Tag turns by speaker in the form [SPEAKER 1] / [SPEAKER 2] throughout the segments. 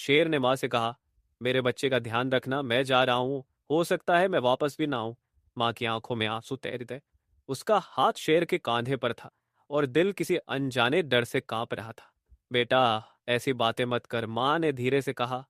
[SPEAKER 1] शेर ने माँ से कहा, मेरे बच्चे का ध्यान रखना, मैं जा रहा हूँ, हो सकता है मैं वापस भी ना आऊं। माँ की आंखों में आंसू तैर गए। उसका हाथ शेर के कांधे पर था और दिल किसी अनजाने डर से कांप रहा था। बेटा, ऐसी बातें मत कर, माँ ने धीरे से कहा।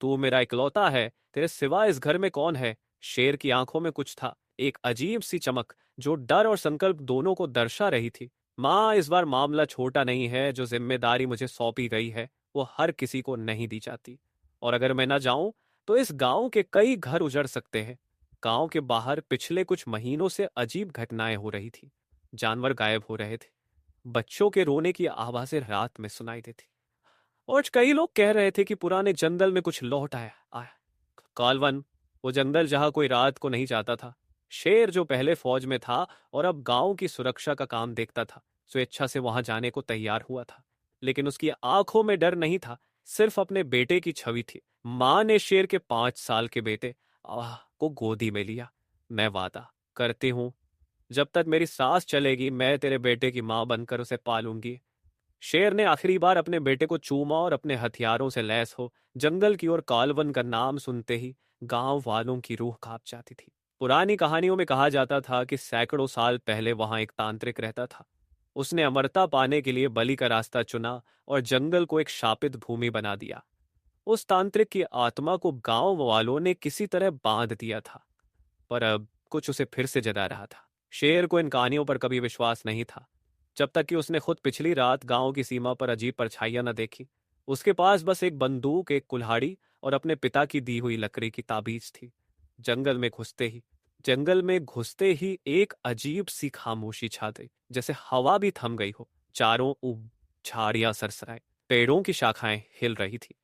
[SPEAKER 1] तू मेरा इकलौता है, तेरे सिवा इस घर में कौन है? शेर की आंखों में कुछ था, एक अजीब सी चमक जो डर और संकल्प दोनों को दर्शा रही थी। माँ, इस बार मामला छोटा नहीं है। जो जिम्मेदारी मुझे सौंपी गई है वो हर किसी को नहीं दी जाती। और अगर मैं ना जाऊं तो इस गांव के कई घर उजड़ सकते हैं। गांव के बाहर पिछले कुछ महीनों से अजीब घटनाएं हो रही थी। जानवर गायब हो रहे थे, बच्चों के रोने की आवाजें रात में सुनाई देती, और कई लोग कह रहे थे कि पुराने जंगल में कुछ लौट आया आया कालवन, वो जंगल जहां कोई रात को नहीं जाता था। शेर, जो पहले फौज में था और अब गांव की सुरक्षा का काम देखता था, स्वेच्छा से वहां जाने को तैयार हुआ था। लेकिन उसकी आंखों में डर नहीं था, सिर्फ अपने बेटे की छवि थी। मां ने शेर के 5 साल के बेटे को गोदी में लिया। मैं वादा करती हूं, जब तक मेरी सांस चलेगी मैं तेरे बेटे की मां बनकर उसे पालूंगी। शेर ने आखिरी बार अपने बेटे को चूमा और अपने हथियारों से लैस हो जंगल की ओर कालवन का नाम सुनते ही गांव वालों की रूह कांप जाती थी। पुरानी कहानियों में कहा जाता था कि सैकड़ों साल पहले वहां एक तांत्रिक रहता था। उसने अमरता पाने के लिए बलि का रास्ता चुना और जंगल को एक शापित भूमि बना दिया। उस तांत्रिक की आत्मा को गांव वालों ने किसी तरह बांध दिया था, पर अब कुछ उसे फिर से जगा रहा था। शेर को इन कहानियों पर कभी विश्वास नहीं था, जब तक कि उसने खुद पिछली रात गांव की सीमा पर अजीब परछाइयां न देखी। उसके पास बस एक बंदूक, एक कुल्हाड़ी और अपने पिता की दी हुई लकड़ी की ताबीज थी। जंगल में घुसते ही जंगल में घुसते ही एक अजीब सी खामोशी छा गई, जैसे हवा भी थम गई हो। चारों झाड़ियां सरसराए, पेड़ों की शाखाएं हिल रही थी,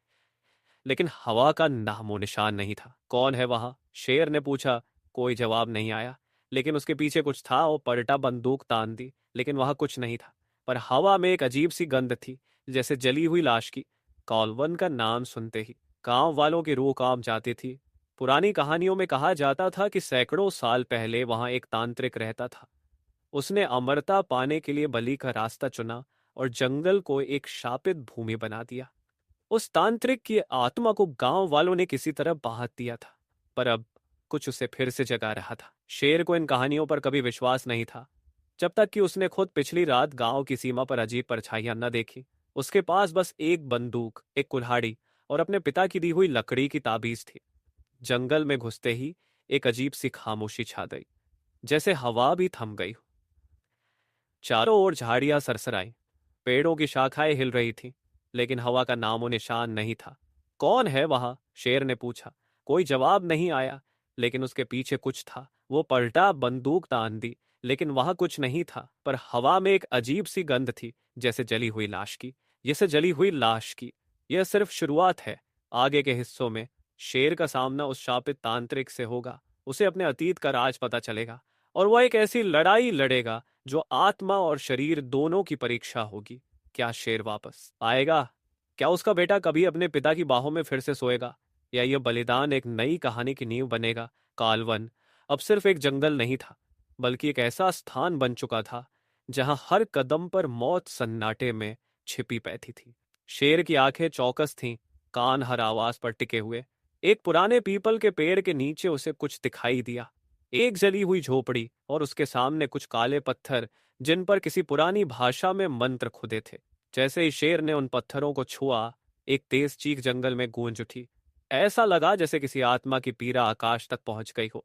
[SPEAKER 1] लेकिन हवा का नामो निशान नहीं था। कौन है वहां? शेर ने पूछा। कोई जवाब नहीं आया। लेकिन उसके पीछे कुछ था। वो पलटा, बंदूक तान दी, लेकिन वहां कुछ नहीं था। पर हवा में एक अजीब सी गंध थी, जैसे जली हुई लाश की। कॉलवन का नाम सुनते ही गांव वालों की रूह कांप जाती थी। पुरानी कहानियों में कहा जाता था कि सैकड़ों साल पहले वहां एक तांत्रिक रहता था। उसने अमरता पाने के लिए बलि का रास्ता चुना और जंगल को एक शापित भूमि बना दिया। उस तांत्रिक की आत्मा को गांव वालों ने किसी तरह बांध दिया था, पर अब कुछ उसे फिर से जगा रहा था। शेर को इन कहानियों पर कभी विश्वास नहीं था, जब तक कि उसने खुद पिछली रात गांव की सीमा पर अजीब परछाइयां न देखी। उसके पास बस एक बंदूक, एक कुल्हाड़ी और अपने पिता की दी हुई लकड़ी की ताबीज थी। जंगल में घुसते ही एक अजीब सी खामोशी छा गई, जैसे हवा भी थम गई हो। चारों ओर झाड़ियां सरसराई, पेड़ों की शाखाएं हिल रही थीं, लेकिन हवा का नामो निशान नहीं था। कौन है वहां? शेर ने पूछा। कोई जवाब नहीं आया, लेकिन उसके पीछे कुछ था। वो पलटा, बंदूक तान दी, लेकिन वहां कुछ नहीं था। पर हवा में एक अजीब सी गंध थी, जैसे जली हुई लाश की। जैसे जली हुई लाश की। यह सिर्फ शुरुआत है। आगे के हिस्सों में शेर का सामना उस शापित तांत्रिक से होगा। उसे अपने अतीत का राज पता चलेगा, और वह एक ऐसी लड़ाई लड़ेगा जो आत्मा और शरीर दोनों की परीक्षा होगी। क्या शेर वापस आएगा? क्या उसका बेटा कभी अपने पिता की बाहों में फिर से सोएगा? या यह बलिदान एक नई कहानी की नींव बनेगा? कालवन अब सिर्फ एक जंगल नहीं था, बल्कि एक ऐसा स्थान बन चुका था जहां हर कदम पर मौत सन्नाटे में छिपी बैठी थी। शेर की आंखें चौकस थीं, कान हर आवाज पर टिके हुए। एक पुराने पीपल के पेड़ के नीचे उसे कुछ दिखाई दिया। एक जली हुई झोपड़ी और उसके सामने कुछ काले पत्थर, जिन पर किसी पुरानी भाषा में मंत्र खुदे थे। जैसे ही शेर ने उन पत्थरों को छुआ, एक तेज चीख जंगल में गूंज उठी। ऐसा लगा जैसे किसी आत्मा की पीड़ा आकाश तक पहुंच गई हो।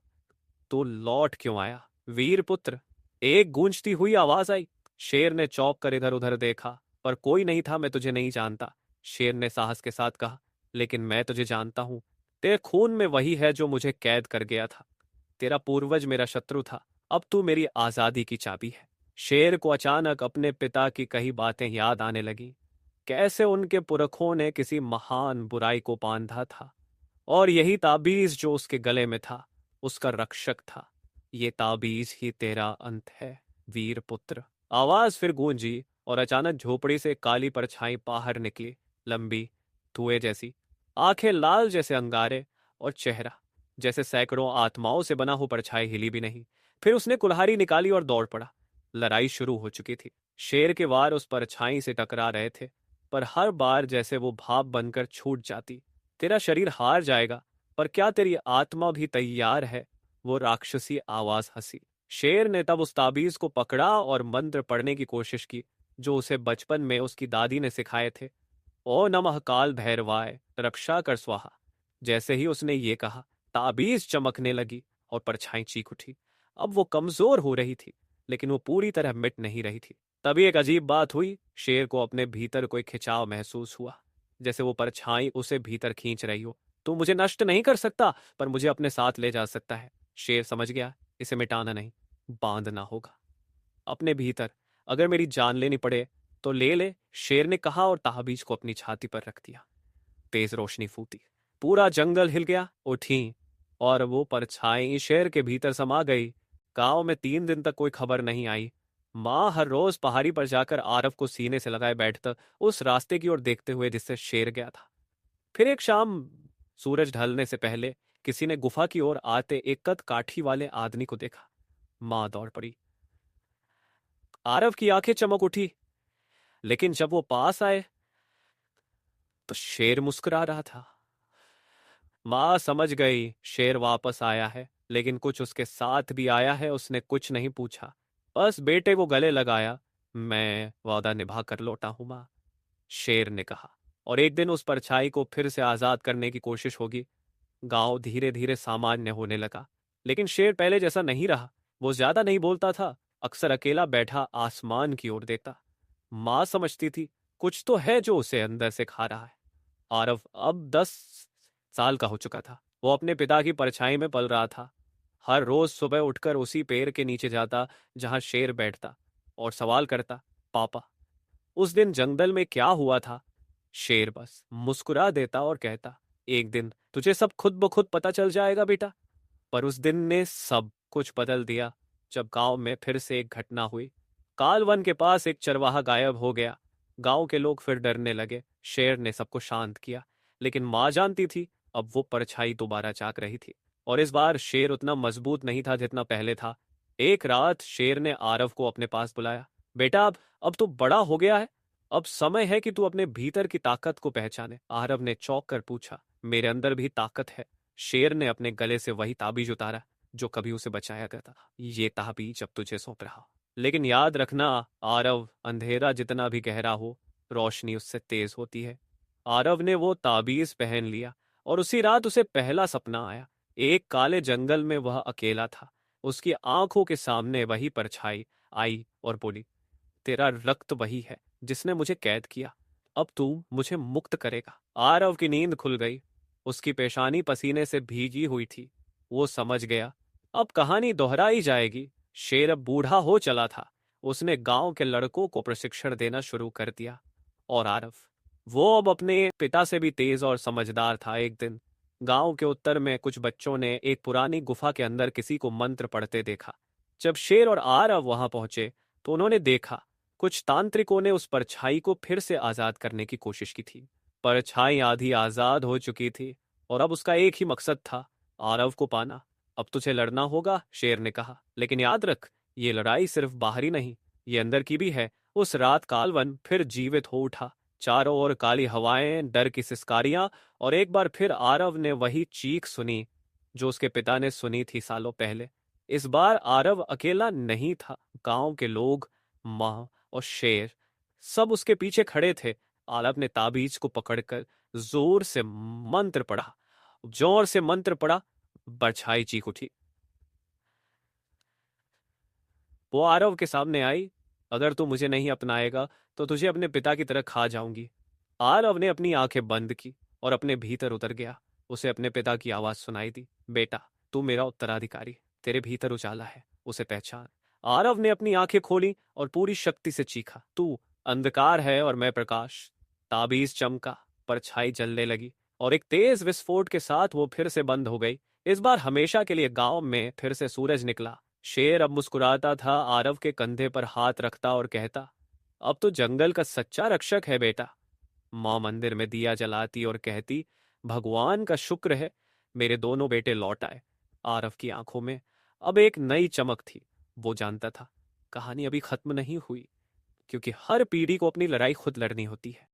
[SPEAKER 1] तो लौट क्यों आया वीर पुत्र? एक गूंजती हुई आवाज आई। शेर ने चौंक कर इधर उधर देखा, पर कोई नहीं था। मैं तुझे नहीं जानता, शेर ने साहस के साथ कहा, लेकिन मैं तुझे जानता हूं। तेरे खून में वही है जो मुझे कैद कर गया था। तेरा पूर्वज मेरा शत्रु था, अब तू मेरी आजादी की चाबी है। शेर को अचानक अपने पिता की कही बातें याद आने लगी। कैसे उनके पुरखों ने किसी महान बुराई को बांधा था, और यही ताबीज जो उसके गले में था उसका रक्षक था। ये ताबीज ही तेरा अंत है वीर पुत्र। आवाज फिर गूंजी, और अचानक झोपड़ी से काली परछाई बाहर निकली, लंबी, धुएं जैसी, आंखें लाल जैसे अंगारे, और चेहरा जैसे सैकड़ों आत्माओं से बना हो। परछाई हिली भी नहीं। फिर उसने कुल्हाड़ी निकाली और दौड़ पड़ा। लड़ाई शुरू हो चुकी थी। शेर के वार उस परछाई से टकरा रहे थे, पर हर बार जैसे वो भाप बनकर छूट जाती, तेरा शरीर हार जाएगा, पर क्या तेरी आत्मा भी तैयार है? वो राक्षसी आवाज हंसी। शेर ने तब उस ताबीज को पकड़ा और मंत्र पढ़ने की कोशिश की, जो उसे बचपन में उसकी दादी ने सिखाए थे। ओ नमः काल भैरवाय रक्षा कर स्वाहा। जैसे ही उसने ये कहा, ताबीज चमकने लगी और परछाई चीख उठी। अब वो कमजोर हो रही थी, लेकिन वो पूरी तरह मिट नहीं रही थी। तभी एक अजीब बात हुई। शेर को अपने भीतर कोई खिंचाव महसूस हुआ, जैसे वो परछाई उसे भीतर खींच रही हो। तू मुझे नष्ट नहीं कर सकता, पर मुझे अपने साथ ले जा सकता है। शेर समझ गया, इसे मिटाना नहीं, बांधना होगा अपने भीतर। अगर मेरी जान लेनी पड़े तो ले ले, शेर ने कहा और ताबीज को अपनी छाती पर रख दिया। तेज रोशनी फूटी, पूरा जंगल हिल गया, उठी, और वो परछाई शेर के भीतर समा गई। गांव में 3 दिन तक कोई खबर नहीं आई। माँ हर रोज पहाड़ी पर जाकर आरव को सीने से लगाए बैठकर उस रास्ते की ओर देखते हुए जिससे शेर गया था। फिर एक शाम, सूरज ढलने से पहले, किसी ने गुफा की ओर आते एक कद काठी वाले आदमी को देखा। माँ दौड़ पड़ी। आरव की आंखें चमक उठी, लेकिन जब वो पास आए तो शेर मुस्कुरा रहा था। माँ समझ गई, शेर वापस आया है, लेकिन कुछ उसके साथ भी आया है। उसने कुछ नहीं पूछा, बस बेटे को गले लगाया। मैं वादा निभा कर लौटा हूं माँ, शेर ने कहा। और एक दिन उस परछाई को फिर से आजाद करने की कोशिश होगी। गांव धीरे धीरे सामान्य होने लगा, लेकिन शेर पहले जैसा नहीं रहा। वो ज्यादा नहीं बोलता था, अक्सर अकेला बैठा आसमान की ओर देखता। माँ समझती थी, कुछ तो है जो उसे अंदर से खा रहा है। आरव अब 10 साल का हो चुका था। वो अपने पिता की परछाई में पल रहा था। हर रोज सुबह उठकर उसी पेड़ के नीचे जाता जहां शेर बैठता, और सवाल करता, पापा, उस दिन जंगल में क्या हुआ था? शेर बस मुस्कुरा देता और कहता, एक दिन तुझे सब खुद ब खुद पता चल जाएगा बेटा। पर उस दिन ने सब कुछ बदल दिया, जब गांव में फिर से एक घटना हुई। कालवन के पास एक चरवाहा गायब हो गया। गांव के लोग फिर डरने लगे। शेर ने सबको शांत किया, लेकिन मां जानती थी, अब वो परछाई दोबारा जाग रही थी। और इस बार शेर उतना मजबूत नहीं था जितना पहले था। एक रात शेर ने आरव को अपने पास बुलाया। बेटा, अब तू बड़ा हो गया है। अब समय है कि तू अपने भीतर की ताकत को पहचाने। आरव ने चौंक कर पूछा, मेरे अंदर भी ताकत है? शेर ने अपने गले से वही ताबीज उतारा जो कभी उसे बचाया करता था। ये ताबीज अब तुझे सौंप रहा, लेकिन याद रखना आरव, अंधेरा जितना भी गहरा हो, रोशनी उससे तेज होती है। आरव ने वो ताबीज पहन लिया, और उसी रात उसे पहला सपना आया। एक काले जंगल में वह अकेला था। उसकी आंखों के सामने वही परछाई आई और बोली, तेरा रक्त वही है जिसने मुझे कैद किया। अब तू मुझे मुक्त करेगा। आरव की नींद खुल गई। उसकी पेशानी पसीने से भीगी हुई थी। वो समझ गया, अब कहानी दोहराई जाएगी। शेर अब बूढ़ा हो चला था। उसने गांव के लड़कों को प्रशिक्षण देना शुरू कर दिया। और आरव, वो अब अपने पिता से भी तेज और समझदार था। एक दिन गांव के उत्तर में कुछ बच्चों ने एक पुरानी गुफा के अंदर किसी को मंत्र पढ़ते देखा। जब शेर और आरव वहां पहुंचे तो उन्होंने देखा, कुछ तांत्रिकों ने उस परछाई को फिर से आजाद करने की कोशिश की थी। परछाई आधी आजाद हो चुकी थी, और अब उसका एक ही मकसद था, आरव को पाना। अब तुझे लड़ना होगा, शेर ने कहा, लेकिन याद रख, ये लड़ाई सिर्फ बाहरी नहीं, ये अंदर की भी है। उस रात कालवन फिर जीवित हो उठा। चारों ओर काली हवाएं, डर की सिसकारियां, और एक बार फिर आरव ने वही चीख सुनी जो उसके पिता ने सुनी थी सालों पहले। इस बार आरव अकेला नहीं था। गांव के लोग, माँ और शेर, सब उसके पीछे खड़े थे। आरव ने ताबीज को पकड़कर जोर से मंत्र पढ़ा। जोर से मंत्र पढ़ा, परछाई चीख उठी। वो आरव के सामने आई, अगर तू मुझे नहीं अपनाएगा तो तुझे अपने पिता की तरह खा जाऊंगी। आरव ने अपनी आंखें बंद की और अपने भीतर उतर गया। उसे अपने पिता की आवाज सुनाई दी, बेटा, तू मेरा उत्तराधिकारी, तेरे भीतर उजाला है, उसे पहचान। आरव ने अपनी आंखें खोली और पूरी शक्ति से चीखा, तू अंधकार है और मैं प्रकाश। ताबीज चमका, परछाई जलने लगी, और एक तेज विस्फोट के साथ वो फिर से बंद हो गई। इस बार हमेशा के लिए गांव में फिर से सूरज निकला। शेर अब मुस्कुराता था, आरव के कंधे पर हाथ रखता और कहता, अब तो जंगल का सच्चा रक्षक है बेटा। माँ मंदिर में दिया जलाती और कहती, भगवान का शुक्र है, मेरे दोनों बेटे लौट आए। आरव की आंखों में अब एक नई चमक थी। वो जानता था, कहानी अभी खत्म नहीं हुई, क्योंकि हर पीढ़ी को अपनी लड़ाई खुद लड़नी होती है।